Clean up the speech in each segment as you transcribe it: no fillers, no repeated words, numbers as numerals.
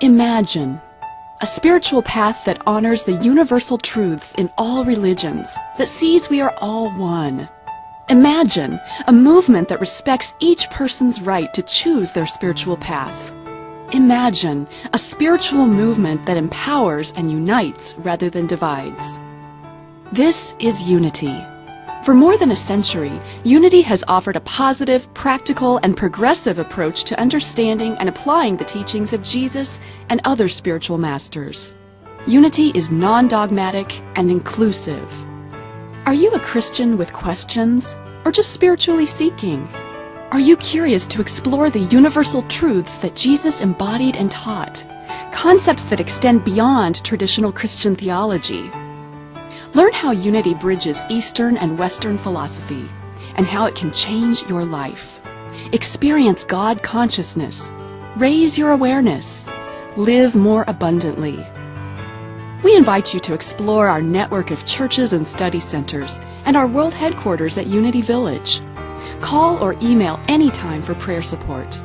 Imagine a spiritual path that honors the universal truths in all religions, that sees we are all one. Imagine a movement that respects each person's right to choose their spiritual path. Imagine a spiritual movement that empowers and unites rather than divides. This is unity. For more than a century, unity has offered a positive, practical, and progressive approach to understanding and applying the teachings of Jesus and other spiritual masters. Unity is non-dogmatic and inclusive. Are you a Christian with questions, or just spiritually seeking? Are you curious to explore the universal truths that Jesus embodied and taught, concepts that extend beyond traditional Christian theology? Learn how unity bridges Eastern and Western philosophy and how it can change your life. Experience God consciousness. Raise your awareness. Live more abundantly. We invite you to explore our network of churches and study centers and our world headquarters at Unity Village. Call or email anytime for prayer support.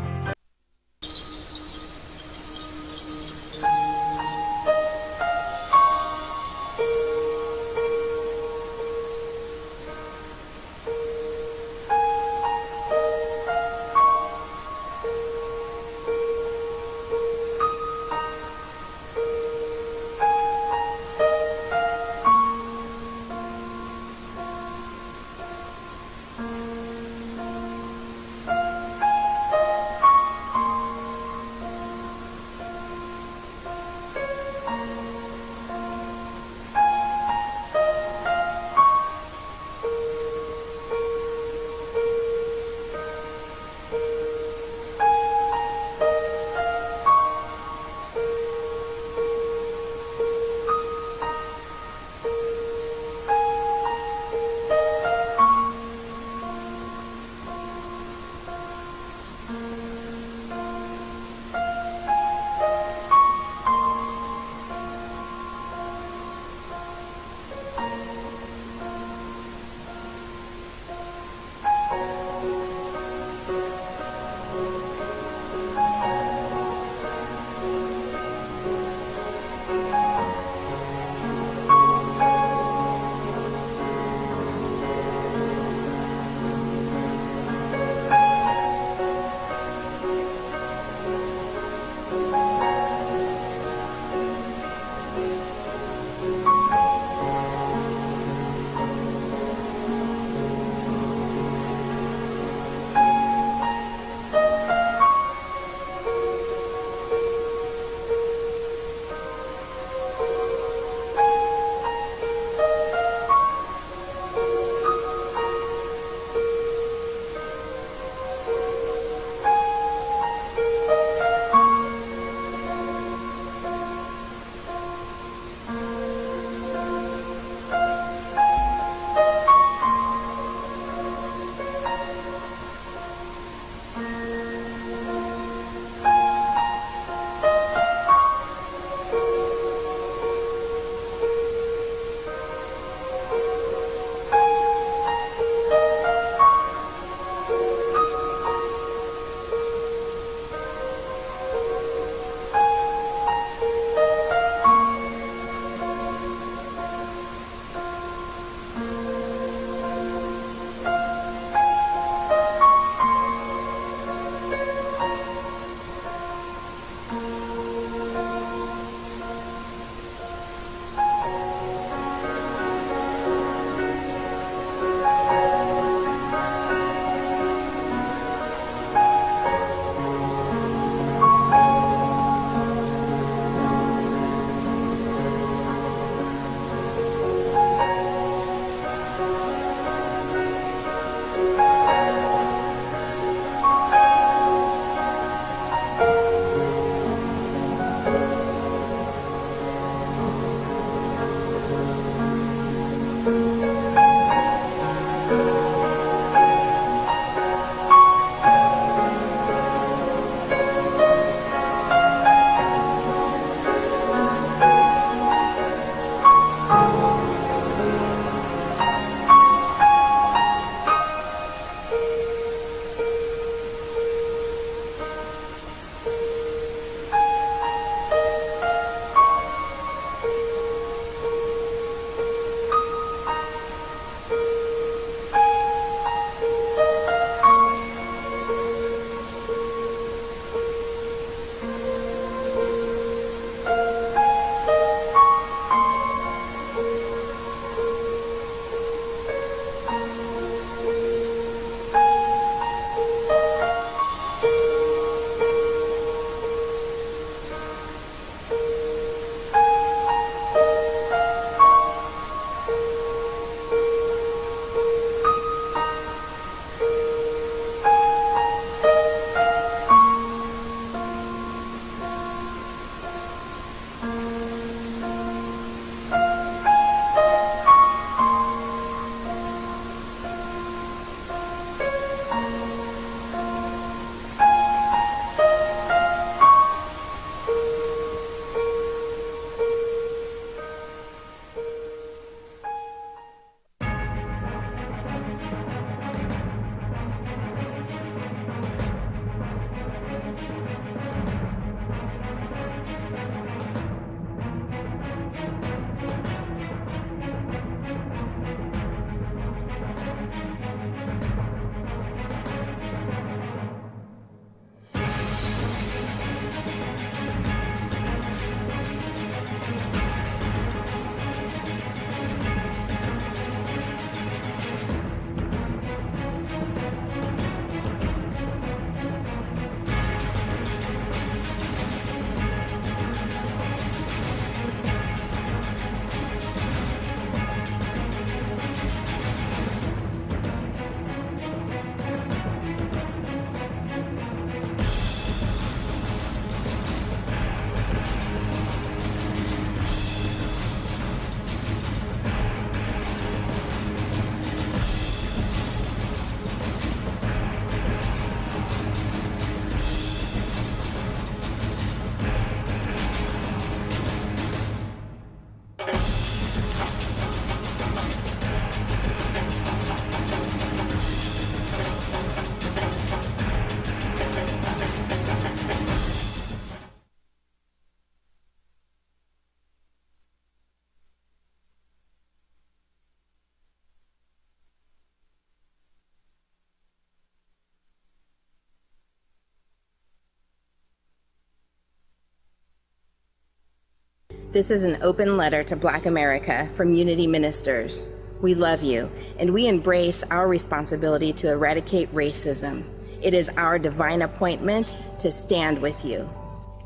This is an open letter to Black America from Unity Ministers. We love you, and we embrace our responsibility to eradicate racism. It is our divine appointment to stand with you.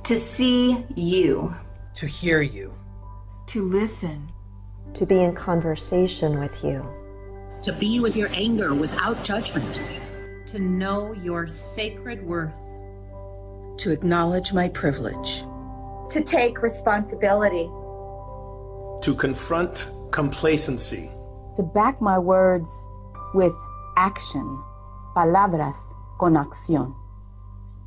To see you. To hear you. To listen. To be in conversation with you. To be with your anger without judgment. To know your sacred worth. To acknowledge my privilege. To take responsibility. To confront complacency. To back my words with action. Palabras con acción.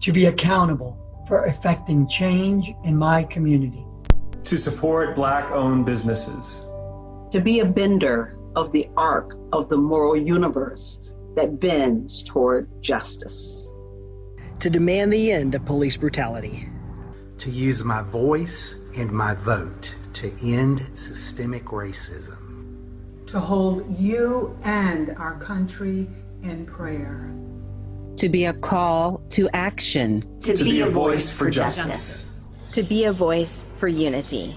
To be accountable for effecting change in my community. To support Black-owned businesses. To be a bender of the arc of the moral universe that bends toward justice. To demand the end of police brutality. To use my voice and my vote to end systemic racism. To hold you and our country in prayer. To be a call to action. To be a voice for justice. To be a voice for unity.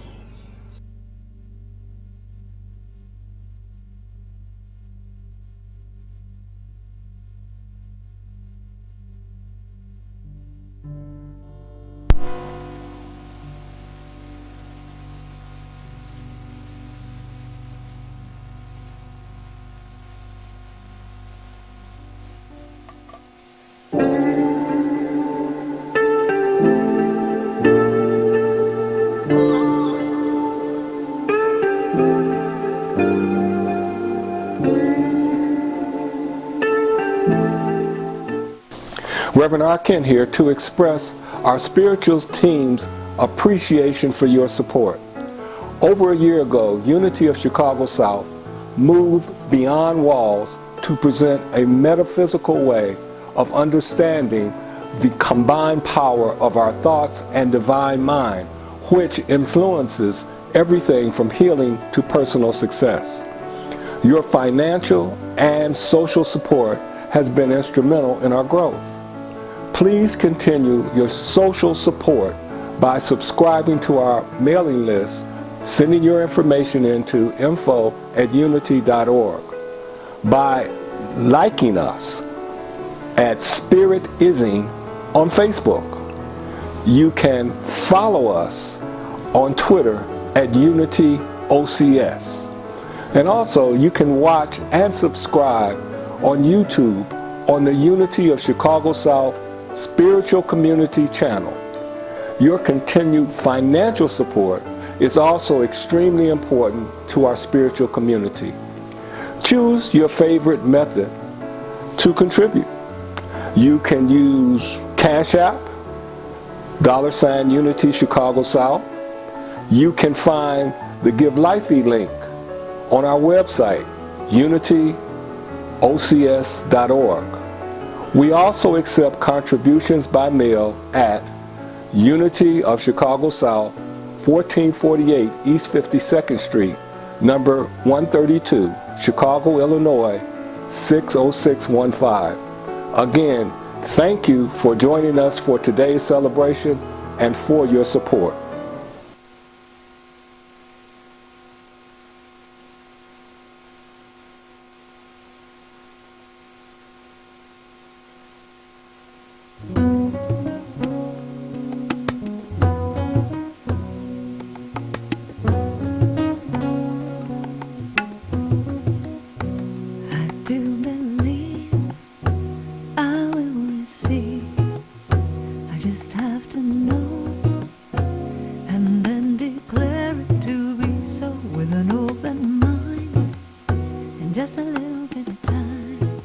Rev.R. Kent here to express our spiritual team's appreciation for your support. Over a year ago, Unity of Chicago South moved beyond walls to present a metaphysical way of understanding the combined power of our thoughts and divine mind, which influences everything from healing to personal success. Your financial and social support has been instrumental in our growth. Please continue your social support by subscribing to our mailing list, sending your information into info@unity.org, by liking us at Spiritism on Facebook. You can follow us on Twitter at UnityOCS. And also you can watch and subscribe on YouTube on the Unity of Chicago South Spiritual Community channel. Your continued financial support is also extremely important to our spiritual community. Choose your favorite method to contribute. You can use Cash App, $ Unity Chicago South. You can find the Give Lifey link on our website, unityocs.org. We also accept contributions by mail at Unity of Chicago South, 1448 East 52nd Street, number 132, Chicago, Illinois, 60615. Again, thank you for joining us for today's celebration and for your support. Just a little bit of time.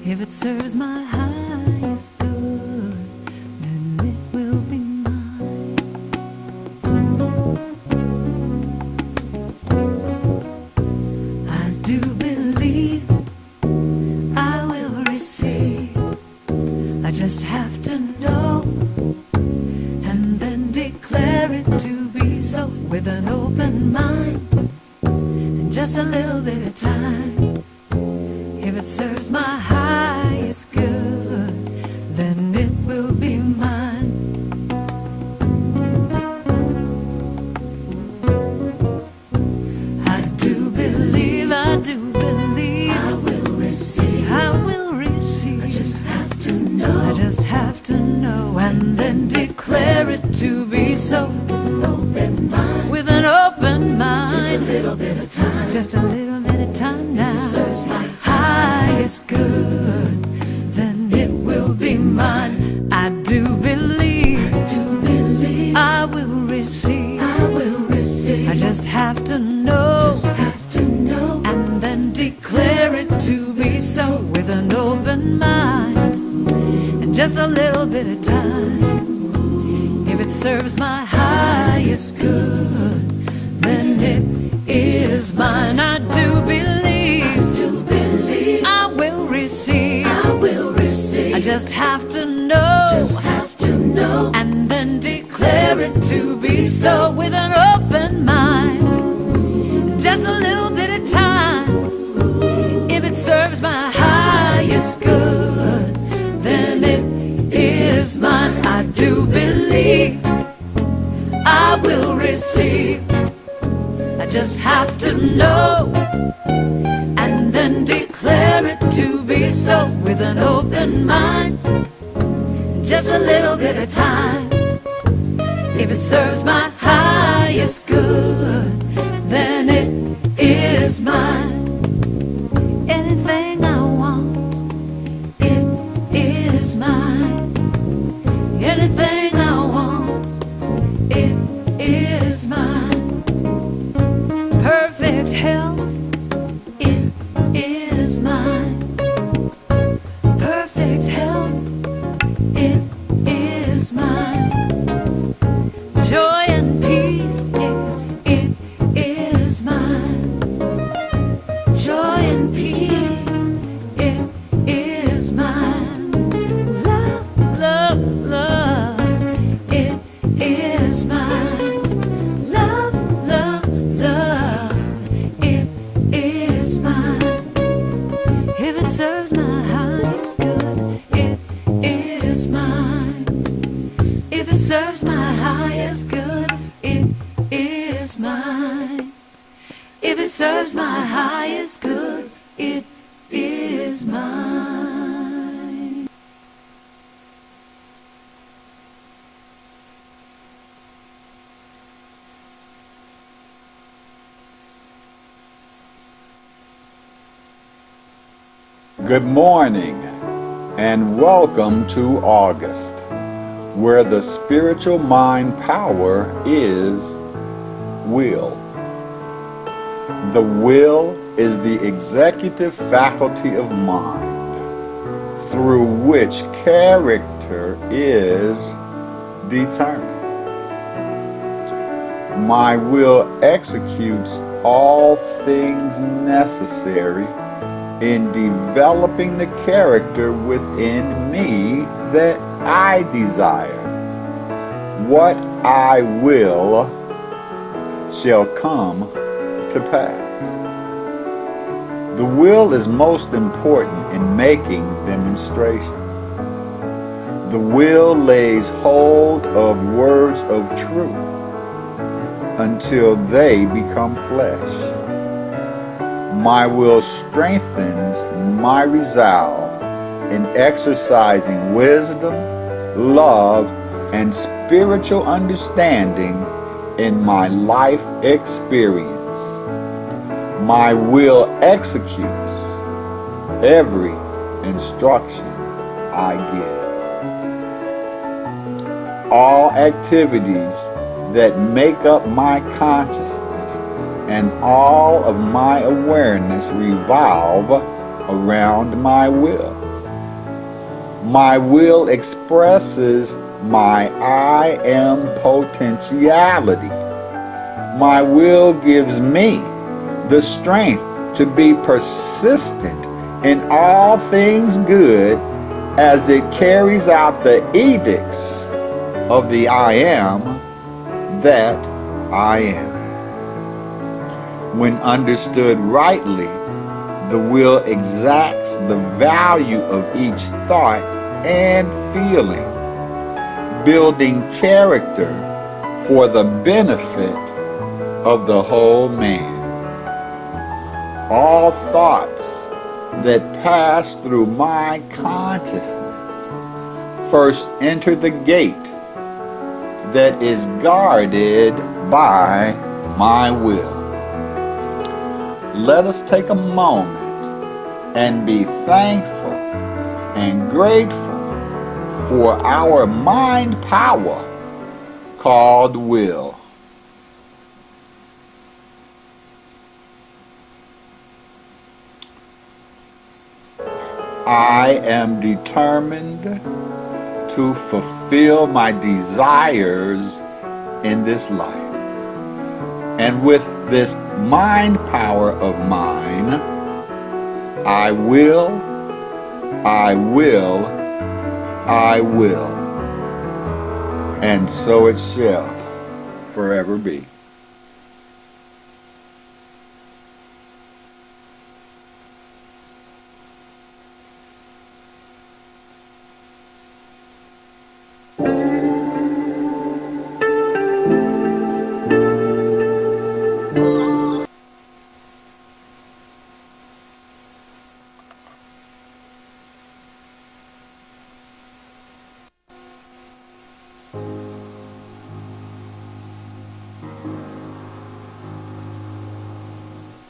If it serves my highest good, then it will be mine. I do believe I will receive. I just have to know and then declare it to be so with an open mind. Just a little bit of time. If it serves my highest good, then it will be mine. and then declare it to be so. With an open mind. Just a little bit of time. Just a little bit of time now. If it serves my highest good, then it will be mine. I do believe. I will receive. I just have to know. And then declare it to be so. With an open mind and just a little bit of time. If it serves my highest good, then it is mine. I do believe. I will receive. I just have to know. And then declare it to be so. With an open mind, just a little bit of time. If it serves my highest good, then it is mine. I do believe. I will receive. I just have to know. And then declare it to be so. With an open mind, just a little bit of time. If it serves my highest good, then it is mine. Anything I want, it is mine. Anything I want, it is mine. Perfect health, it is mine. Perfect health, it is mine. Joy and peace, yeah, it is mine. Joy and peace, it is mine. Love, love, love, it is mine. Love, love, love, it is mine. If it serves my highest good, it is mine. If it serves my highest good, it is mine. If it serves my highest good, it is mine. Good morning and welcome to August, where the spiritual mind power is will. The will is the executive faculty of mind through which character is determined. My will executes all things necessary in developing the character within me that I desire. What I will shall come to pass. The will is most important in making demonstration. The will lays hold of words of truth until they become flesh. My will strengthens my resolve in exercising wisdom, love, and spiritual understanding in my life experience. My will executes every instruction I give. All activities that make up my consciousness and all of my awareness revolve around my will. My will expresses my I am potentiality. My will gives me the strength to be persistent in all things good as it carries out the edicts of the I am that I am. When understood rightly, the will exacts the value of each thought and feeling, building character for the benefit of the whole man. All thoughts that pass through my consciousness first enter the gate that is guarded by my will. Let us take a moment and be thankful and grateful for our mind power called will. I am determined to fulfill my desires in this life. And with this mind power of mine, I will, and so it shall forever be.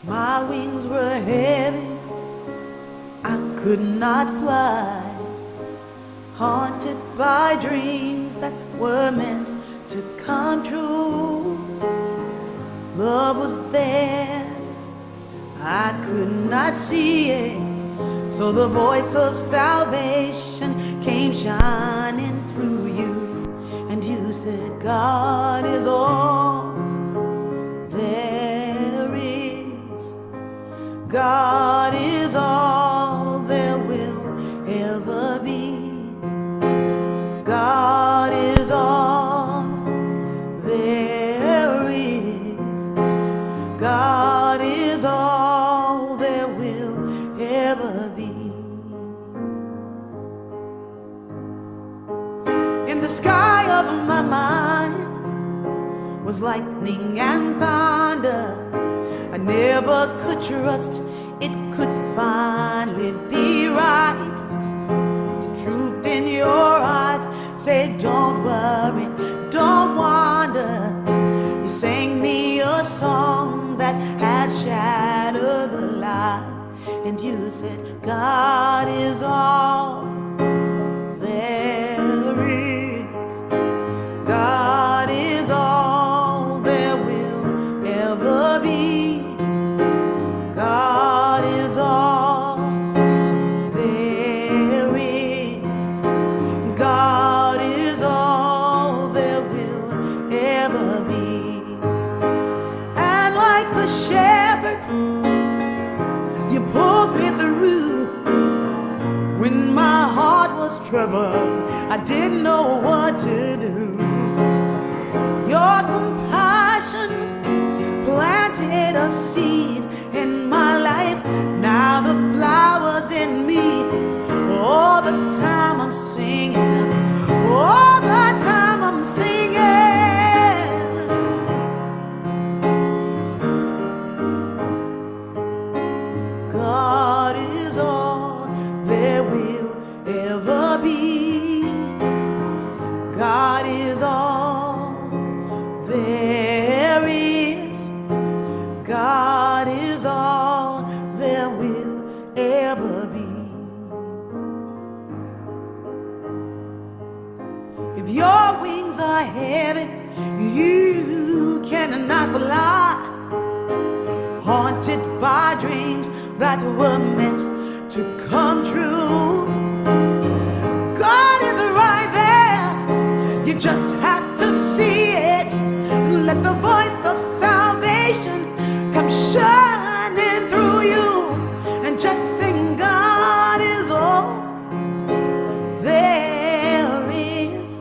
My wings were heavy, I could not fly, haunted by dreams that were meant to come true. Love was there, I could not see it, so the voice of salvation came shining through you, and you said, God is all there is. God is all there will ever be. God is all there is. God is all there will ever be. In the sky of my mind was lightning and thunder. I never could trust it could finally be right. The truth in your eyes said, don't worry, don't wonder. You sang me a song that had shattered the lie, and you said, God is all there is. God is all there will ever be. God is all there is. God is all there will ever be. And like the shepherd, you pulled me through. When my heart was troubled, I didn't know what to do. Your compassion planted a seed in my life. Now the flowers in me. All the time I'm singing. All the time I'm singing. God is all there will ever be. God is all there is. God is all there will ever be. If your wings are heavy, you cannot fly, haunted by dreams that were meant to come true. God is right there, you just have to see it. Let the voice of salvation come shining through you, and just sing, God is all there is.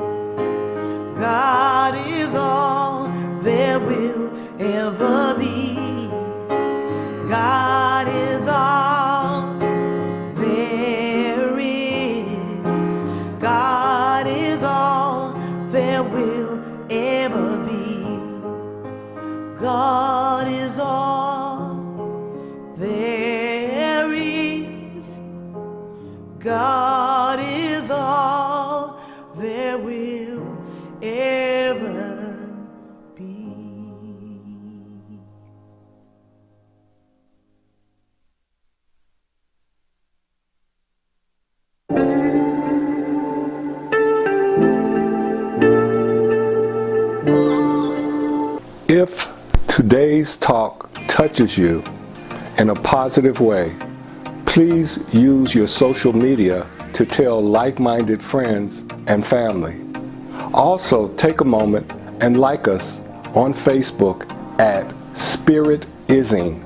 God is all there will ever be. God is all there is. God is all there will will ever be. If today's talk touches you in a positive way, please use your social media to tell like-minded friends and family. Also, take a moment and like us on Facebook at SpiritIsing.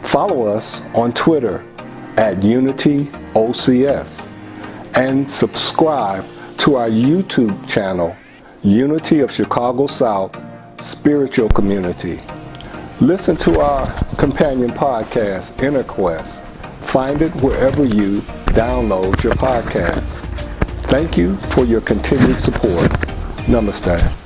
Follow us on Twitter at UnityOCS and subscribe to our YouTube channel, Unity of Chicago South Spiritual Community. Listen to our companion podcast, Inner Quest. Find it wherever you download your podcasts. Thank you for your continued support. Namaste.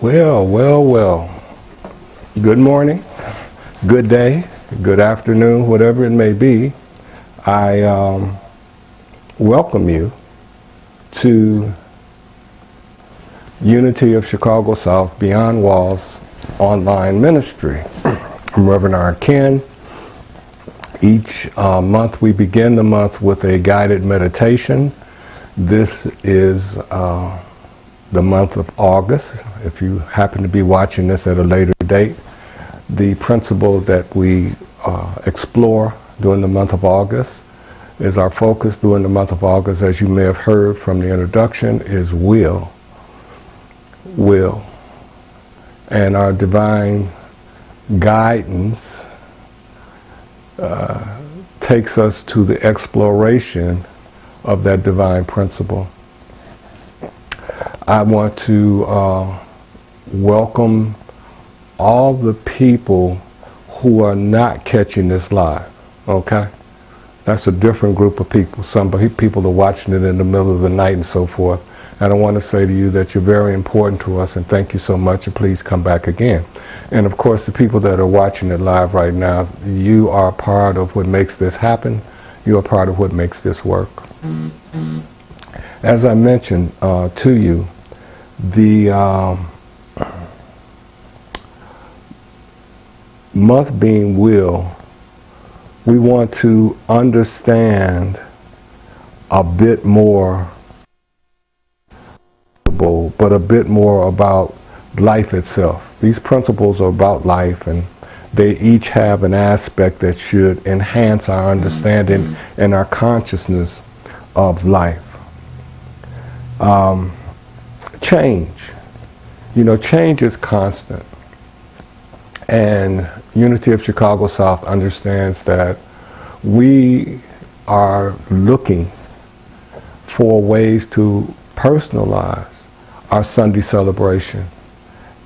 Well. Good morning, good day, good afternoon, whatever it may be. I welcome you to Unity of Chicago South Beyond Walls online ministry. I'm Rev.R. Ken. Each month we begin the month with a guided meditation. This is the month of August. If you happen to be watching this at a later date, the principle that we explore during the month of August is our focus during the month of August, as you may have heard from the introduction, is will. And our divine guidance takes us to the exploration of that divine principle. I want to welcome all the people who are not catching this live, okay? That's a different group of people. Some people are watching it in the middle of the night and so forth. And I want to say to you that you're very important to us, and thank you so much, and please come back again. And of course, the people that are watching it live right now, you are part of what makes this happen. You are part of what makes this work. As I mentioned to you, the month being will, we want to understand a bit more, but a bit more about life itself. These principles are about life, and they each have an aspect that should enhance our understanding and our consciousness of life. Change. You know, change is constant. And Unity of Chicago South understands that we are looking for ways to personalize our Sunday celebration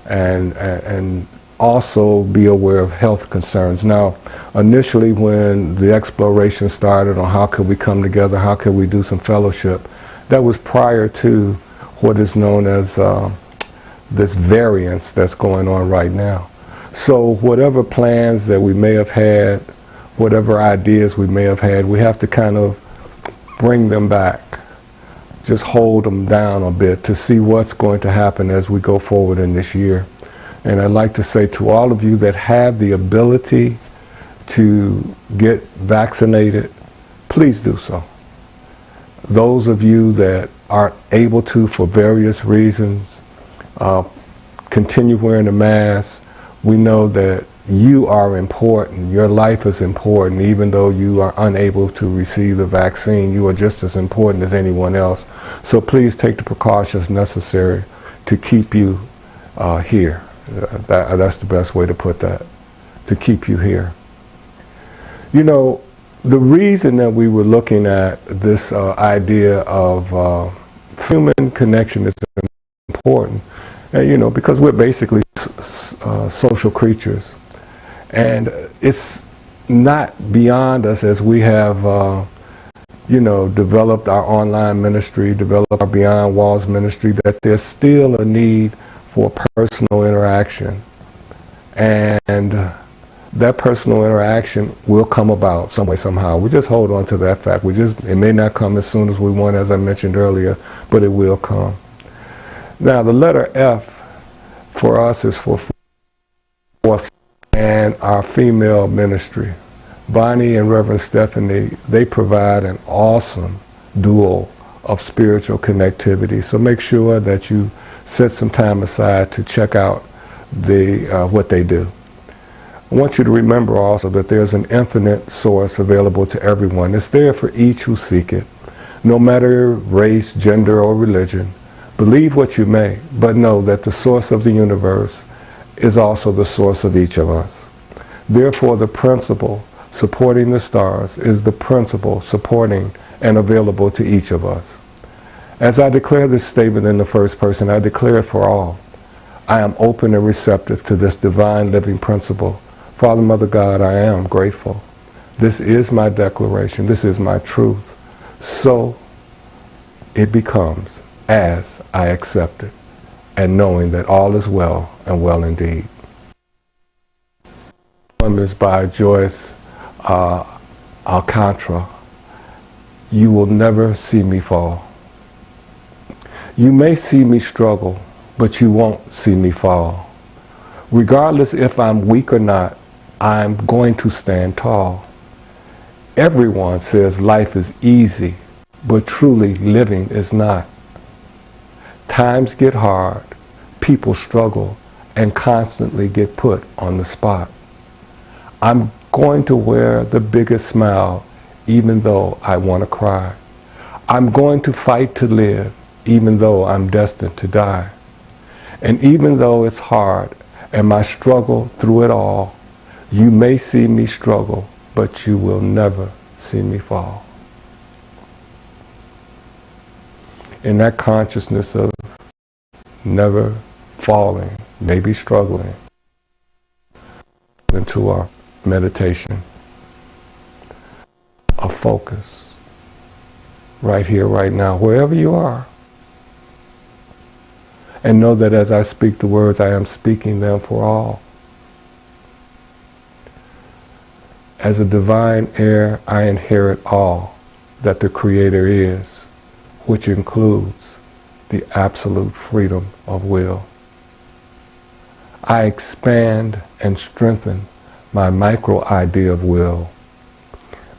and also be aware of health concerns. Now, initially when the exploration started on how could we come together, how could we do some fellowship, that was prior to what is known as this variance that's going on right now. So whatever plans that we may have had, whatever ideas we may have had, we have to kind of bring them back. Just hold them down a bit to see what's going to happen as we go forward in this year. And I'd like to say to all of you that have the ability to get vaccinated, please do so. Those of you that aren't able to for various reasons, continue wearing a mask. We know that you are important. Your life is important. Even though you are unable to receive the vaccine, you are just as important as anyone else. So please take the precautions necessary to keep you here. That's the best way to put that, to keep you here. You know, the reason that we were looking at this idea of human connection is important, you know, because we're basically social creatures. And it's not beyond us as we have developed our online ministry, developed our Beyond Walls ministry, that there's still a need for personal interaction. And that personal interaction will come about some way, somehow. We just hold on to that fact. It may not come as soon as we want, as I mentioned earlier, but it will come. Now, the letter F for us is for fourth, and our female ministry. Bonnie and Reverend Stephanie, they provide an awesome duo of spiritual connectivity. So make sure that you set some time aside to check out what they do. I want you to remember also that there's an infinite source available to everyone. It's there for each who seek it, no matter race, gender, or religion. Believe what you may, but know that the source of the universe is also the source of each of us. Therefore, the principle supporting the stars is the principle supporting and available to each of us. As I declare this statement in the first person, I declare it for all. I am open and receptive to this divine living principle. Father, Mother God, I am grateful. This is my declaration. This is my truth. So it becomes as I accept it, and knowing that all is well and well indeed. The poem is by Joyce Alcantara. You will never see me fall. You may see me struggle, but you won't see me fall. Regardless if I'm weak or not, I'm going to stand tall. Everyone says life is easy, but truly living is not. Times get hard, people struggle, and constantly get put on the spot. I'm going to wear the biggest smile, even though I want to cry. I'm going to fight to live, even though I'm destined to die. And even though it's hard, and my struggle through it all, you may see me struggle, but you will never see me fall. In that consciousness of never falling, maybe struggling, into our meditation of focus, right here, right now, wherever you are. And know that as I speak the words, I am speaking them for all. As a divine heir, I inherit all that the Creator is, which includes the absolute freedom of will. I expand and strengthen my micro idea of will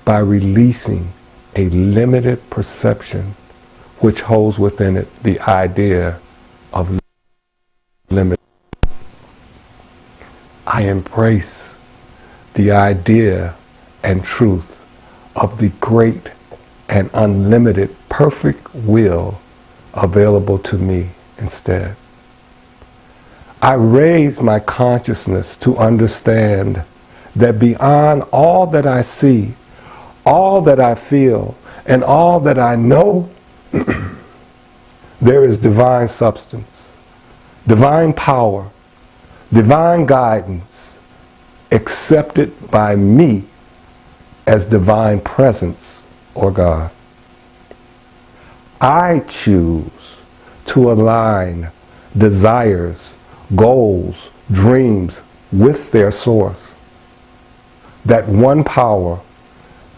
by releasing a limited perception which holds within it the idea of limit. I embrace the idea and truth of the great and unlimited perfect will available to me instead. I raise my consciousness to understand that beyond all that I see, all that I feel, and all that I know, there is divine substance, divine power, divine guidance, accepted by me as divine presence or God. I choose to align desires, goals, dreams with their source. That one power,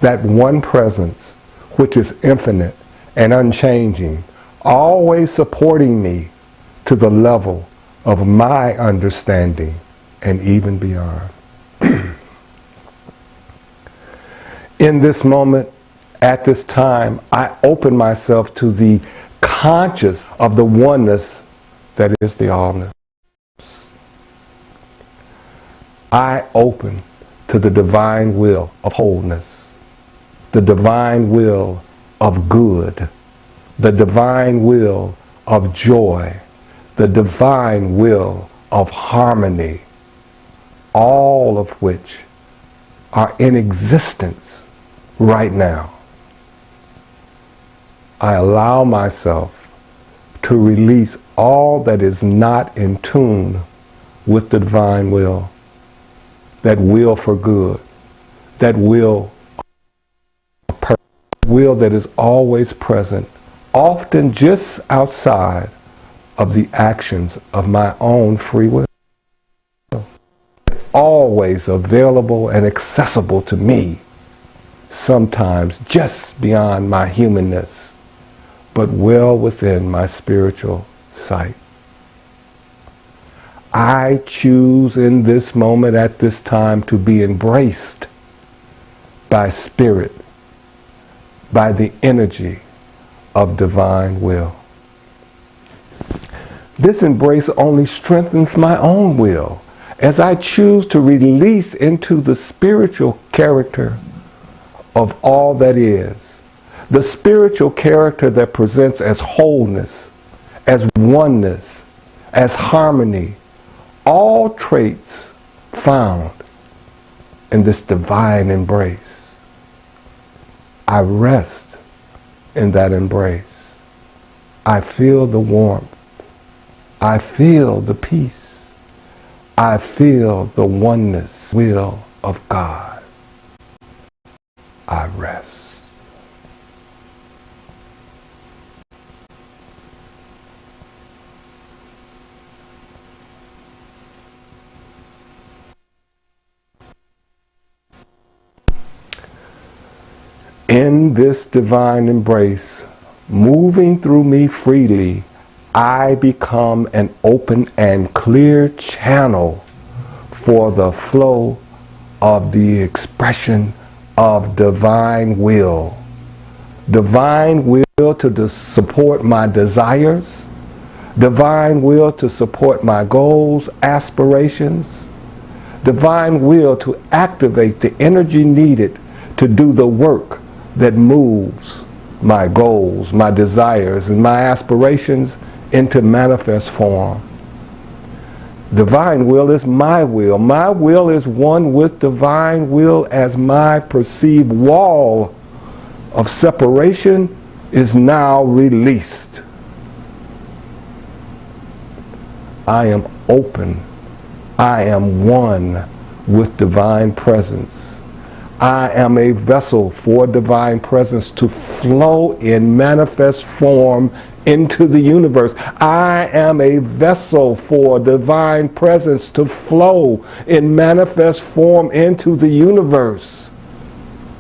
that one presence, which is infinite and unchanging, always supporting me to the level of my understanding and even beyond. In this moment, at this time, I open myself to the conscious of the oneness that is the allness. I open to the divine will of wholeness, the divine will of good, the divine will of joy, the divine will of harmony, all of which are in existence right now. I allow myself to release all that is not in tune with the divine will, that will for good, that will of purpose, will that is always present, often just outside of the actions of my own free will. Always available and accessible to me, sometimes just beyond my humanness, but well within my spiritual sight. I choose in this moment at this time to be embraced by spirit, by the energy of divine will. This embrace only strengthens my own will as I choose to release into the spiritual character of all that is, the spiritual character that presents as wholeness, as oneness, as harmony, all traits found in this divine embrace. I rest in that embrace. I feel the warmth. I feel the peace. I feel the oneness will of God. I rest. In this divine embrace, moving through me freely, I become an open and clear channel for the flow of the expression of divine will. Divine will to support my desires, divine will to support my goals, aspirations, divine will to activate the energy needed to do the work that moves my goals, my desires, and my aspirations into manifest form. Divine will is my will. My will is one with divine will as my perceived wall of separation is now released. I am open. I am one with divine presence. I am a vessel for divine presence to flow in manifest form into the universe. I am a vessel for divine presence to flow in manifest form into the universe.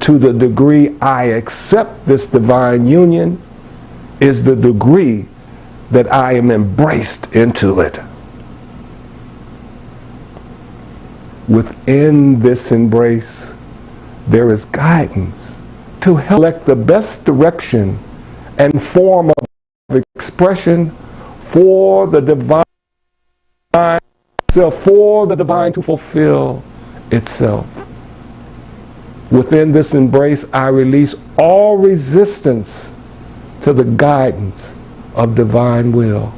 To the degree I accept this divine union is the degree that I am embraced into it. Within this embrace, there is guidance to help select the best direction and form of expression for the divine self, for the divine to fulfill itself. Within this embrace, I release all resistance to the guidance of divine will.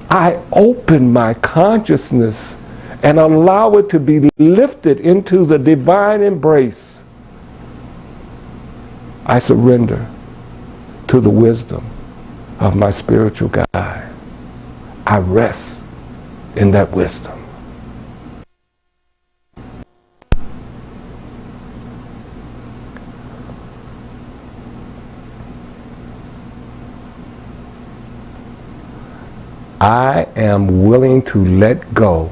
I open my consciousness and allow it to be lifted into the divine embrace. I surrender to the wisdom of my spiritual guide. I rest in that wisdom. I am willing to let go,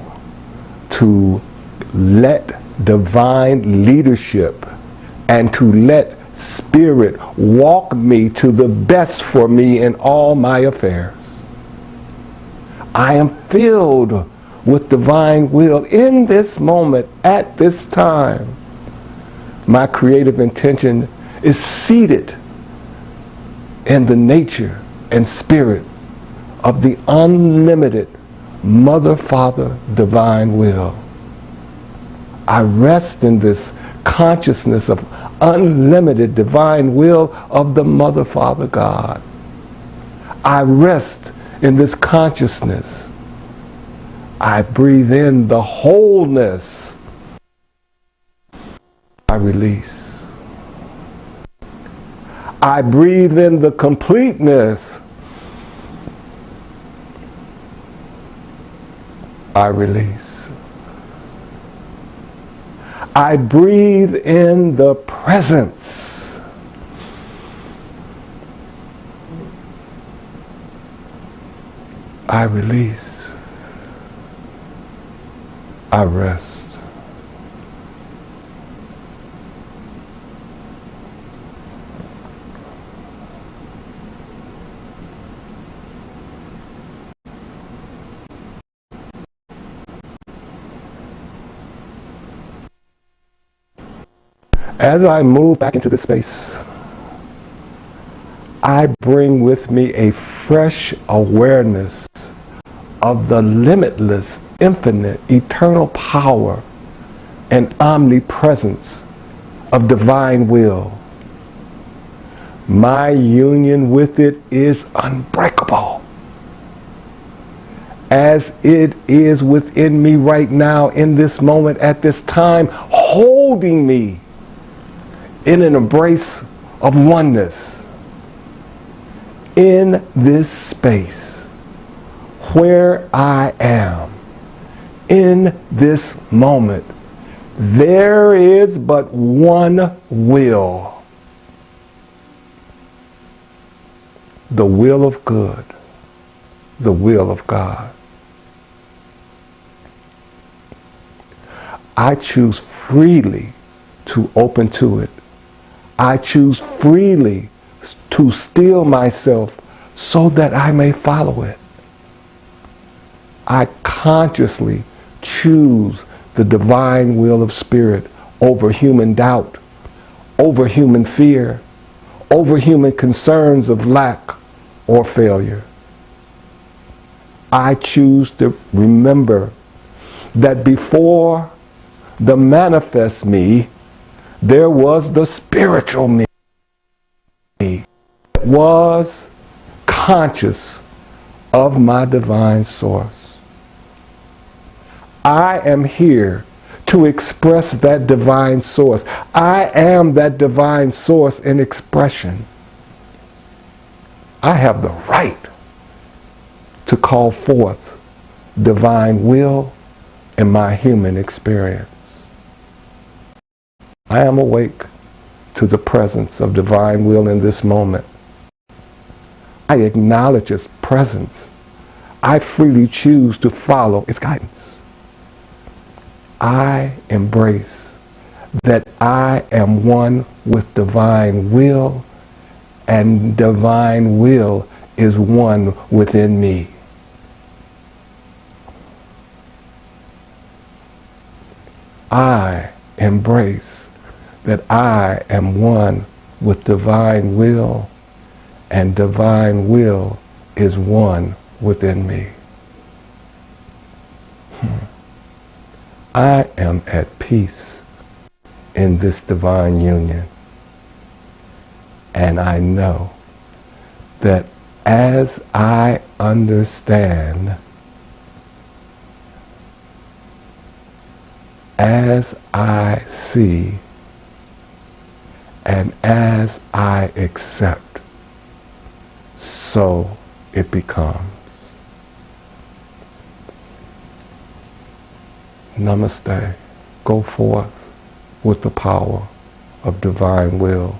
to let divine leadership and to let spirit walk me to the best for me in all my affairs. I am filled with divine will in this moment, at this time. My creative intention is seated in the nature and spirit of the unlimited Mother, Father, divine will. I rest in this consciousness of unlimited divine will of the Mother, Father, God. I rest in this consciousness. I breathe in the wholeness. I release. I breathe in the completeness. I release. I breathe in the presence. I release. I rest. As I move back into this space, I bring with me a fresh awareness of the limitless, infinite, eternal power and omnipresence of divine will. My union with it is unbreakable, as it is within me right now, in this moment, at this time, holding me in an embrace of oneness. In this space where I am, in this moment, there is but one will. The will of good, the will of God. I choose freely to open to it. I choose freely to still myself so that I may follow it. I consciously choose the divine will of spirit over human doubt, over human fear, over human concerns of lack or failure. I choose to remember that before the manifest me, there was the spiritual me. That was conscious of my divine source. I am here to express that divine source. I am that divine source in expression. I have the right to call forth divine will in my human experience. I am awake to the presence of divine will in this moment. I acknowledge its presence. I freely choose to follow its guidance. I embrace that I am one with divine will, and divine will is one within me. I embrace that I am one with divine will, and divine will is one within me. I am at peace in this divine union, and I know that as I understand, as I see, and as I accept, so it becomes. Namaste. Go forth with the power of divine will.